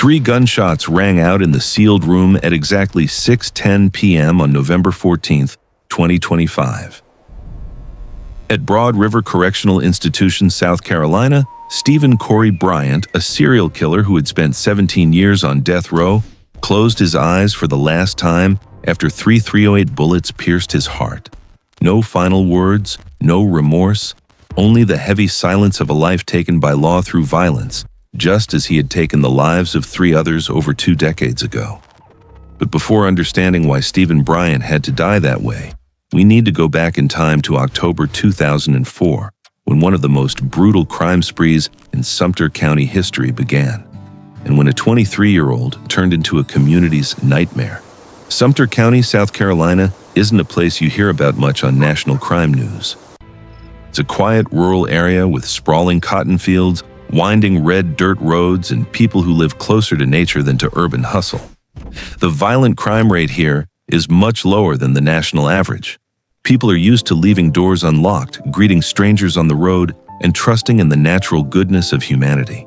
3 gunshots rang out in the sealed room at exactly 6:10 p.m. on November 14, 2025. At Broad River Correctional Institution, South Carolina, Steven Corey Bryant, a serial killer who had spent 17 years on death row, closed his eyes for the last time after 3 .308 bullets pierced his heart. No final words, no remorse, only the heavy silence of a life taken by law through violence, just as he had taken the lives of 3 others over 2 decades ago. But before understanding why Steven Bryant had to die that way, we need to go back in time to October 2004, when one of the most brutal crime sprees in Sumter County history began, and when a 23-year-old turned into a community's nightmare. Sumter County, South Carolina, isn't a place you hear about much on national crime news. It's a quiet rural area with sprawling cotton fields, winding red dirt roads, and people who live closer to nature than to urban hustle. The violent crime rate here is much lower than the national average. People are used to leaving doors unlocked, greeting strangers on the road, and trusting in the natural goodness of humanity.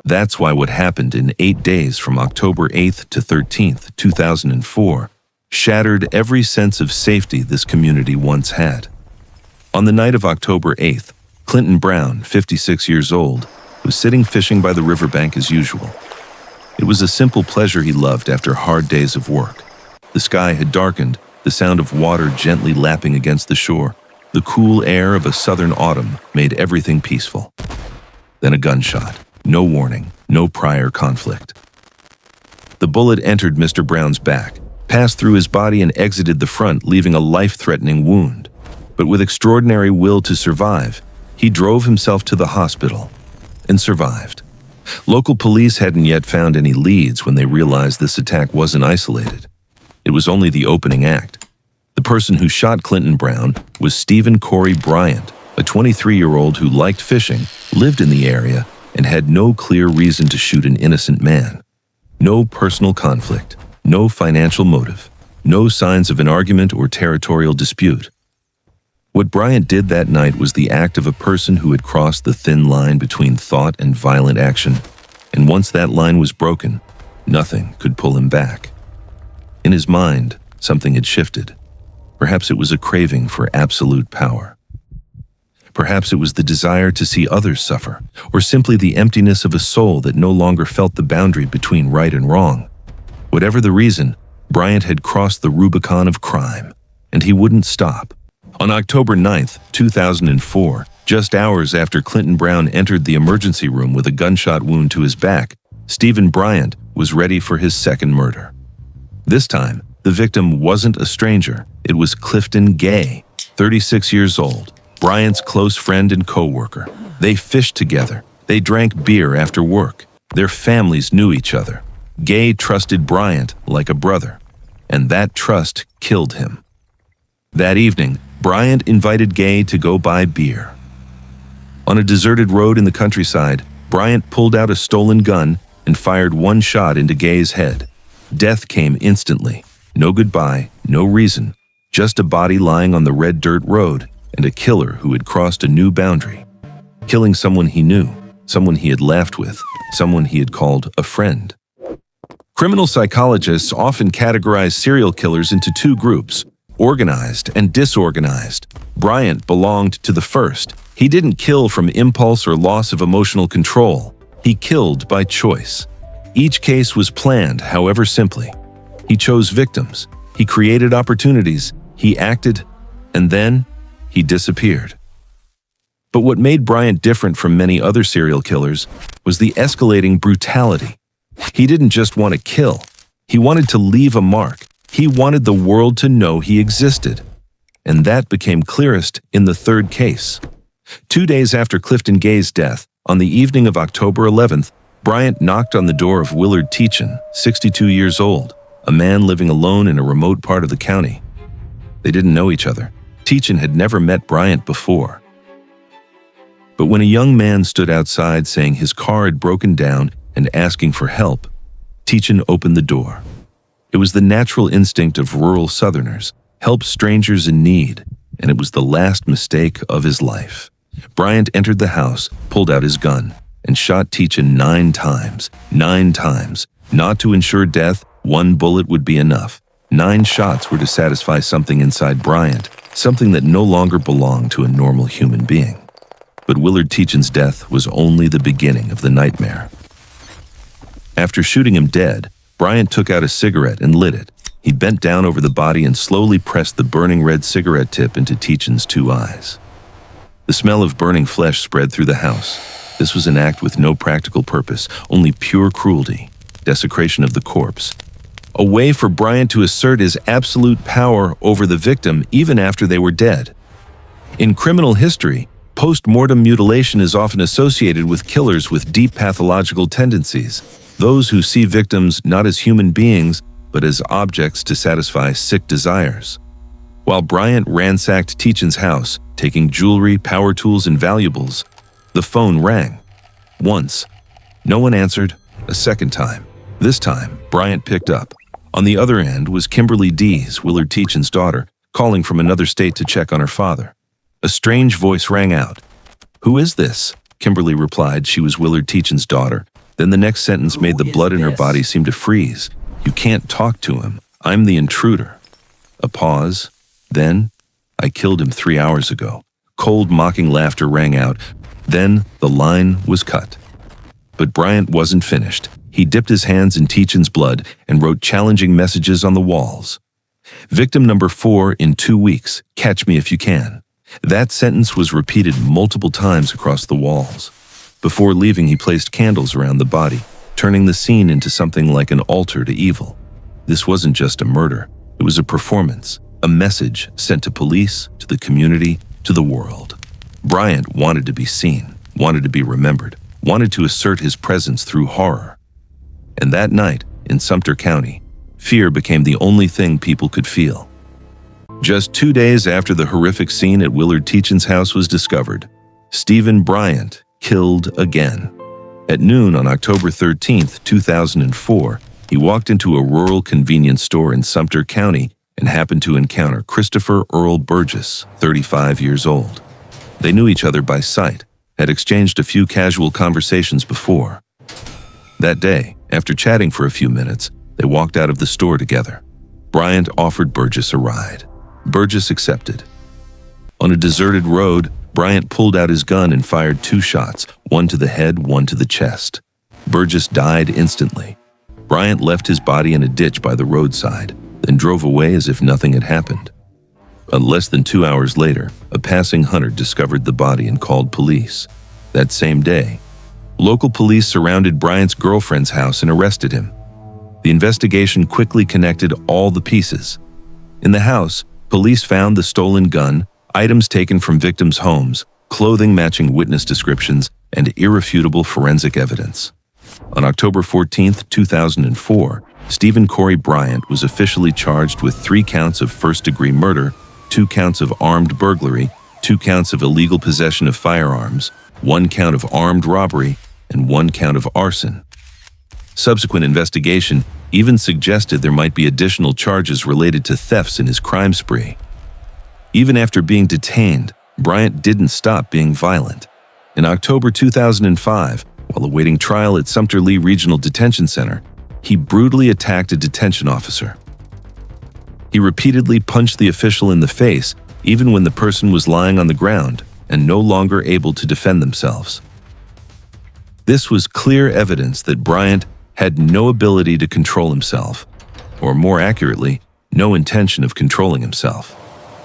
That's why what happened in 8 days from October 8th to 13th, 2004, shattered every sense of safety this community once had. On the night of October 8th, Clinton Brown, 56 years old, was sitting fishing by the riverbank as usual. It was a simple pleasure he loved after hard days of work. The sky had darkened, the sound of water gently lapping against the shore. The cool air of a southern autumn made everything peaceful. Then a gunshot. No warning, no prior conflict. The bullet entered Mr. Brown's back, passed through his body and exited the front, leaving a life-threatening wound. But with extraordinary will to survive, he drove himself to the hospital and survived. Local police hadn't yet found any leads when they realized this attack wasn't isolated. It was only the opening act. The person who shot Clinton Brown was Steven Corey Bryant, a 23-year-old who liked fishing, lived in the area, and had no clear reason to shoot an innocent man. No personal conflict, no financial motive, no signs of an argument or territorial dispute. What Bryant did that night was the act of a person who had crossed the thin line between thought and violent action, and once that line was broken, nothing could pull him back. In his mind, something had shifted. Perhaps it was a craving for absolute power. Perhaps it was the desire to see others suffer, or simply the emptiness of a soul that no longer felt the boundary between right and wrong. Whatever the reason, Bryant had crossed the Rubicon of crime, and he wouldn't stop. On October 9th, 2004, just hours after Clinton Brown entered the emergency room with a gunshot wound to his back, Steven Bryant was ready for his second murder. This time, the victim wasn't a stranger. It was Clifton Gay, 36 years old, Bryant's close friend and co-worker. They fished together. They drank beer after work. Their families knew each other. Gay trusted Bryant like a brother, and that trust killed him. That evening, Bryant invited Gay to go buy beer. On a deserted road in the countryside, Bryant pulled out a stolen gun and fired one shot into Gay's head. Death came instantly. No goodbye, no reason, just a body lying on the red dirt road and a killer who had crossed a new boundary. Killing someone he knew, someone he had laughed with, someone he had called a friend. Criminal psychologists often categorize serial killers into 2 groups, organized and disorganized. Bryant belonged to the first. He didn't kill from impulse or loss of emotional control. He killed by choice. Each case was planned, however simply. He chose victims. He created opportunities. He acted, and then he disappeared. But what made Bryant different from many other serial killers was the escalating brutality. He didn't just want to kill. He wanted to leave a mark. He wanted the world to know he existed. And that became clearest in the third case. 2 days after Clifton Gay's death, on the evening of October 11th, Bryant knocked on the door of Willard Teachin, 62 years old, a man living alone in a remote part of the county. They didn't know each other. Teachin had never met Bryant before. But when a young man stood outside saying his car had broken down and asking for help, Teachin opened the door. It was the natural instinct of rural Southerners, help strangers in need, and it was the last mistake of his life. Bryant entered the house, pulled out his gun, and shot Teachin 9 times, Not to ensure death, one bullet would be enough. 9 shots were to satisfy something inside Bryant, something that no longer belonged to a normal human being. But Willard Teachin's death was only the beginning of the nightmare. After shooting him dead, Bryant took out a cigarette and lit it. He bent down over the body and slowly pressed the burning red cigarette tip into Teachin's 2 eyes. The smell of burning flesh spread through the house. This was an act with no practical purpose, only pure cruelty, desecration of the corpse. A way for Bryant to assert his absolute power over the victim even after they were dead. In criminal history, post-mortem mutilation is often associated with killers with deep pathological tendencies, those who see victims not as human beings, but as objects to satisfy sick desires. While Bryant ransacked Teachin's house, taking jewelry, power tools, and valuables, the phone rang. Once. No one answered. A second time. This time, Bryant picked up. On the other end was Kimberly Dees, Willard Teachin's daughter, calling from another state to check on her father. A strange voice rang out. "Who is this?" Kimberly replied she was Willard Teachin's daughter. Then the next sentence made the blood in her body seem to freeze. "You can't talk to him. I'm the intruder." A pause. Then, "I killed him 3 hours ago." Cold, mocking laughter rang out. Then the line was cut. But Bryant wasn't finished. He dipped his hands in Teachin's blood and wrote challenging messages on the walls. "Victim number 4 in 2 weeks. Catch me if you can." That sentence was repeated multiple times across the walls. Before leaving, he placed candles around the body, turning the scene into something like an altar to evil. This wasn't just a murder. It was a performance, a message sent to police, to the community, to the world. Bryant wanted to be seen, wanted to be remembered, wanted to assert his presence through horror. And that night, in Sumter County, fear became the only thing people could feel. Just 2 days after the horrific scene at Willard Teachin's house was discovered, Steven Bryant killed again. At noon on October 13, 2004, he walked into a rural convenience store in Sumter County and happened to encounter Christopher Earl Burgess, 35 years old. They knew each other by sight, had exchanged a few casual conversations before. That day, after chatting for a few minutes, they walked out of the store together. Bryant offered Burgess a ride. Burgess accepted. On a deserted road, Bryant pulled out his gun and fired 2 shots, one to the head, one to the chest. Burgess died instantly. Bryant left his body in a ditch by the roadside, then drove away as if nothing had happened. But less than 2 hours later, a passing hunter discovered the body and called police. That same day, local police surrounded Bryant's girlfriend's house and arrested him. The investigation quickly connected all the pieces. In the house, police found the stolen gun, items taken from victims' homes, clothing matching witness descriptions, and irrefutable forensic evidence. On October 14, 2004, Steven Corey Bryant was officially charged with 3 counts of first-degree murder, 2 counts of armed burglary, 2 counts of illegal possession of firearms, 1 count of armed robbery, and 1 count of arson. Subsequent investigation even suggested there might be additional charges related to thefts in his crime spree. Even after being detained, Bryant didn't stop being violent. In October 2005, while awaiting trial at Sumter Lee Regional Detention Center, he brutally attacked a detention officer. He repeatedly punched the official in the face, even when the person was lying on the ground and no longer able to defend themselves. This was clear evidence that Bryant had no ability to control himself, or more accurately, no intention of controlling himself.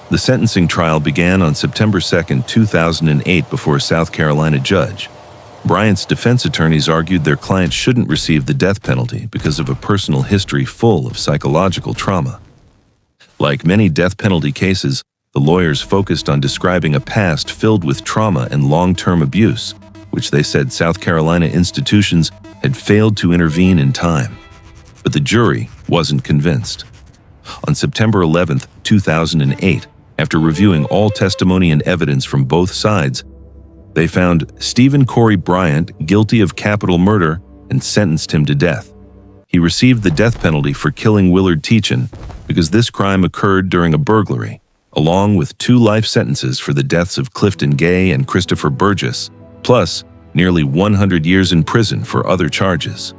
The sentencing trial began on September 2, 2008 before a South Carolina judge. Bryant's defense attorneys argued their client shouldn't receive the death penalty because of a personal history full of psychological trauma. Like many death penalty cases, the lawyers focused on describing a past filled with trauma and long-term abuse, which they said South Carolina institutions had failed to intervene in time. But the jury wasn't convinced. On September 11, 2008, after reviewing all testimony and evidence from both sides, they found Steven Corey Bryant guilty of capital murder and sentenced him to death. He received the death penalty for killing Willard Teachin because this crime occurred during a burglary, along with 2 life sentences for the deaths of Clifton Gay and Christopher Burgess, plus nearly 100 years in prison for other charges.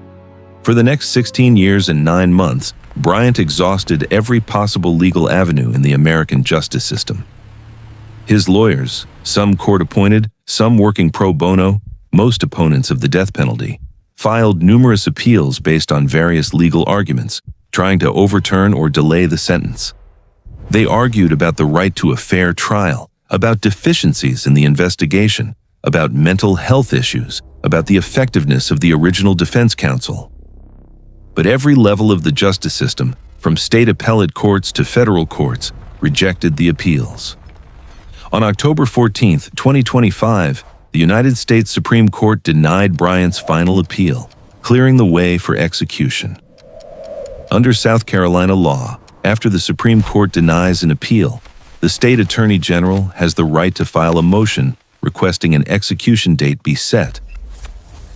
For the next 16 years and 9 months, Bryant exhausted every possible legal avenue in the American justice system. His lawyers, some court-appointed, some working pro bono, most opponents of the death penalty, filed numerous appeals based on various legal arguments, trying to overturn or delay the sentence. They argued about the right to a fair trial, about deficiencies in the investigation, about mental health issues, about the effectiveness of the original defense counsel. But every level of the justice system, from state appellate courts to federal courts, rejected the appeals. On October 14, 2025, the United States Supreme Court denied Bryant's final appeal, clearing the way for execution. Under South Carolina law, after the Supreme Court denies an appeal, the state attorney general has the right to file a motion requesting an execution date be set.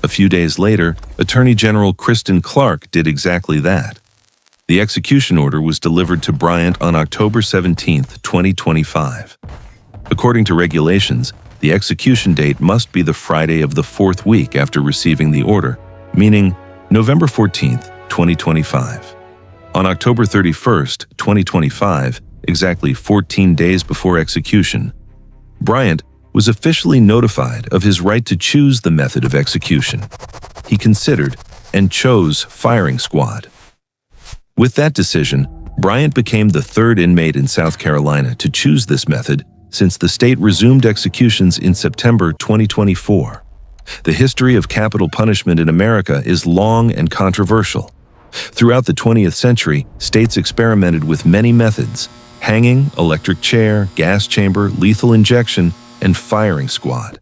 A few days later, Attorney General Kristen Clarke did exactly that. The execution order was delivered to Bryant on October 17, 2025. According to regulations, the execution date must be the Friday of the 4th week after receiving the order, meaning November 14, 2025. On October 31, 2025, exactly 14 days before execution, Bryant was officially notified of his right to choose the method of execution. He considered and chose firing squad. With that decision, Bryant became the 3rd inmate in South Carolina to choose this method since the state resumed executions in September 2024. The history of capital punishment in America is long and controversial. Throughout the 20th century, states experimented with many methods: hanging, electric chair, gas chamber, lethal injection, and firing squad.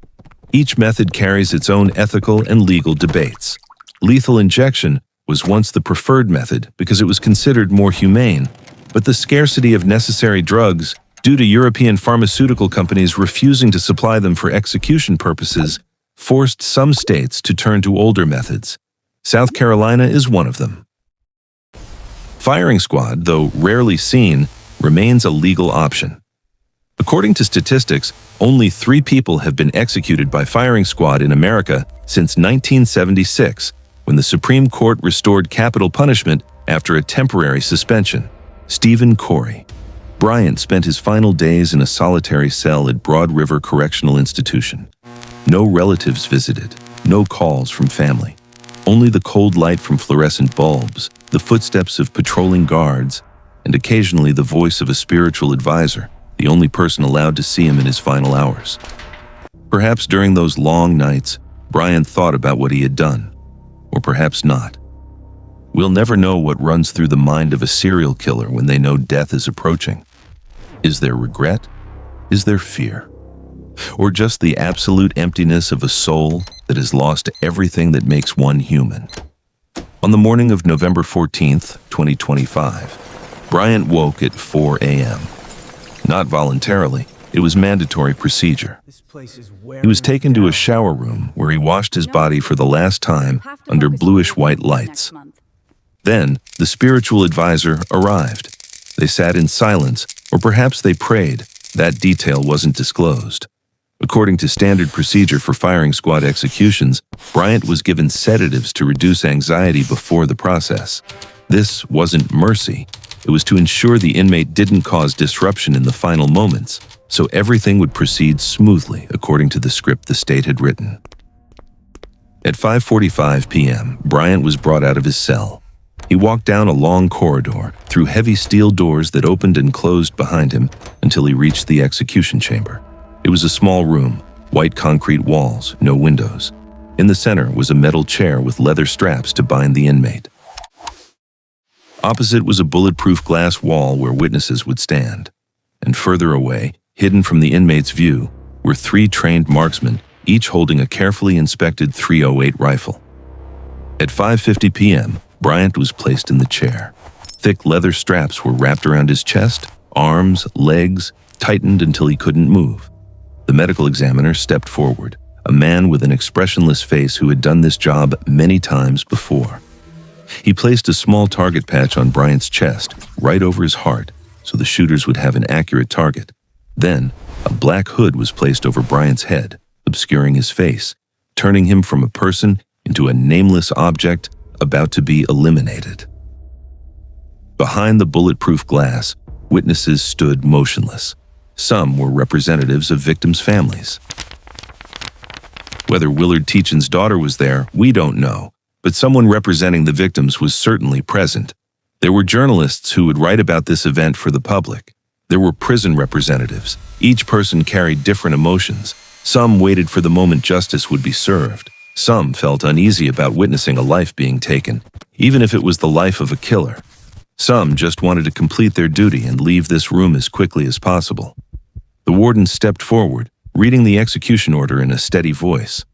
Each method carries its own ethical and legal debates. Lethal injection was once the preferred method because it was considered more humane, but the scarcity of necessary drugs, due to European pharmaceutical companies refusing to supply them for execution purposes, forced some states to turn to older methods. South Carolina is one of them. Firing squad, though rarely seen, remains a legal option. According to statistics, only 3 people have been executed by firing squad in America since 1976, when the Supreme Court restored capital punishment after a temporary suspension. Steven Corey Bryant spent his final days in a solitary cell at Broad River Correctional Institution. No relatives visited, no calls from family. Only the cold light from fluorescent bulbs, the footsteps of patrolling guards, and occasionally the voice of a spiritual advisor, the only person allowed to see him in his final hours. Perhaps during those long nights, Bryant thought about what he had done, or perhaps not. We'll never know what runs through the mind of a serial killer when they know death is approaching. Is there regret? Is there fear? Or just the absolute emptiness of a soul that has lost everything that makes one human? On the morning of November 14, 2025, Bryant woke at 4 a.m. Not voluntarily, it was mandatory procedure. He was taken to a shower room where he washed his body for the last time under bluish-white lights. Then, the spiritual advisor arrived. They sat in silence, or perhaps they prayed. That detail wasn't disclosed. According to standard procedure for firing squad executions, Bryant was given sedatives to reduce anxiety before the process. This wasn't mercy. It was to ensure the inmate didn't cause disruption in the final moments, so everything would proceed smoothly according to the script the state had written. At 5:45 p.m., Bryant was brought out of his cell. He walked down a long corridor, through heavy steel doors that opened and closed behind him until he reached the execution chamber. It was a small room, white concrete walls, no windows. In the center was a metal chair with leather straps to bind the inmate. Opposite was a bulletproof glass wall where witnesses would stand. And further away, hidden from the inmate's view, were 3 trained marksmen, each holding a carefully inspected .308 rifle. At 5:50 p.m., Bryant was placed in the chair. Thick leather straps were wrapped around his chest, arms, legs, tightened until he couldn't move. The medical examiner stepped forward, a man with an expressionless face who had done this job many times before. He placed a small target patch on Bryant's chest, right over his heart, so the shooters would have an accurate target. Then, a black hood was placed over Bryant's head, obscuring his face, turning him from a person into a nameless object, about to be eliminated. Behind the bulletproof glass, witnesses stood motionless. Some were representatives of victims' families. Whether Willard Teachin's daughter was there, we don't know, but someone representing the victims was certainly present. There were journalists who would write about this event for the public. There were prison representatives. Each person carried different emotions. Some waited for the moment justice would be served. Some felt uneasy about witnessing a life being taken, even if it was the life of a killer. Some just wanted to complete their duty and leave this room as quickly as possible. The warden stepped forward, reading the execution order in a steady voice.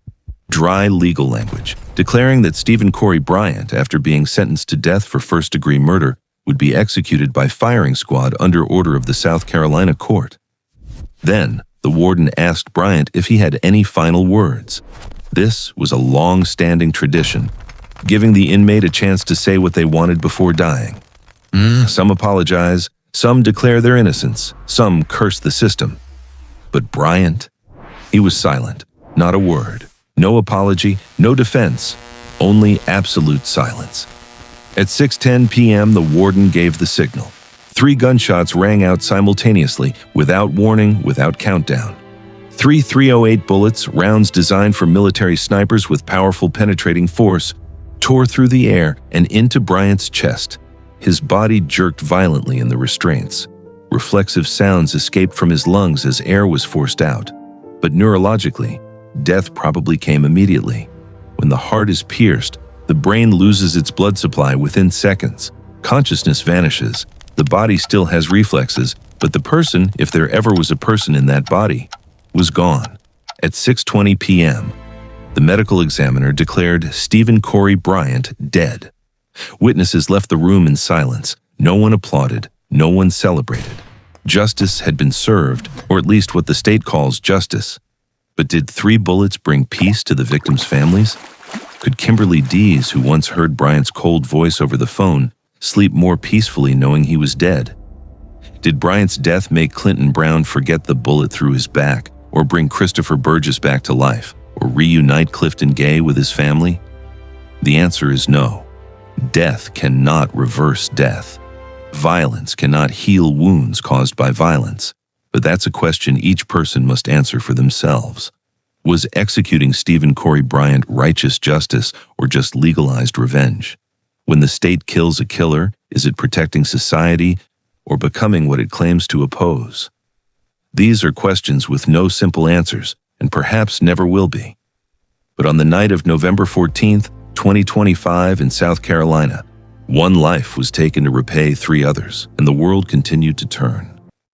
Dry legal language, declaring that Steven Corey Bryant, after being sentenced to death for first-degree murder, would be executed by firing squad under order of the South Carolina court. Then, the warden asked Bryant if he had any final words. This was a long-standing tradition, giving the inmate a chance to say what they wanted before dying. Some apologize, some declare their innocence, some curse the system. But Bryant, he was silent, not a word. No apology, no defense, only absolute silence. At 6:10 p.m., the warden gave the signal. 3 gunshots rang out simultaneously, without warning, without countdown. 3 .308 bullets, rounds designed for military snipers with powerful penetrating force, tore through the air and into Bryant's chest. His body jerked violently in the restraints. Reflexive sounds escaped from his lungs as air was forced out. But neurologically, death probably came immediately. When the heart is pierced, the brain loses its blood supply within seconds. Consciousness vanishes. The body still has reflexes, but the person, if there ever was a person in that body, was gone. At 6:20 p.m., the medical examiner declared Steven Corey Bryant dead. Witnesses left the room in silence. No one applauded. No one celebrated. Justice had been served, or at least what the state calls justice. But did 3 bullets bring peace to the victims' families? Could Kimberly Dees, who once heard Bryant's cold voice over the phone, sleep more peacefully knowing he was dead? Did Bryant's death make Clinton Brown forget the bullet through his back, or bring Christopher Burgess back to life, or reunite Clifton Gay with his family? The answer is no. Death cannot reverse death. Violence cannot heal wounds caused by violence. But that's a question each person must answer for themselves. Was executing Steven Corey Bryant righteous justice or just legalized revenge? When the state kills a killer, is it protecting society or becoming what it claims to oppose? These are questions with no simple answers, and perhaps never will be. But on the night of November 14th, 2025 in South Carolina, 1 life was taken to repay 3 others, and the world continued to turn.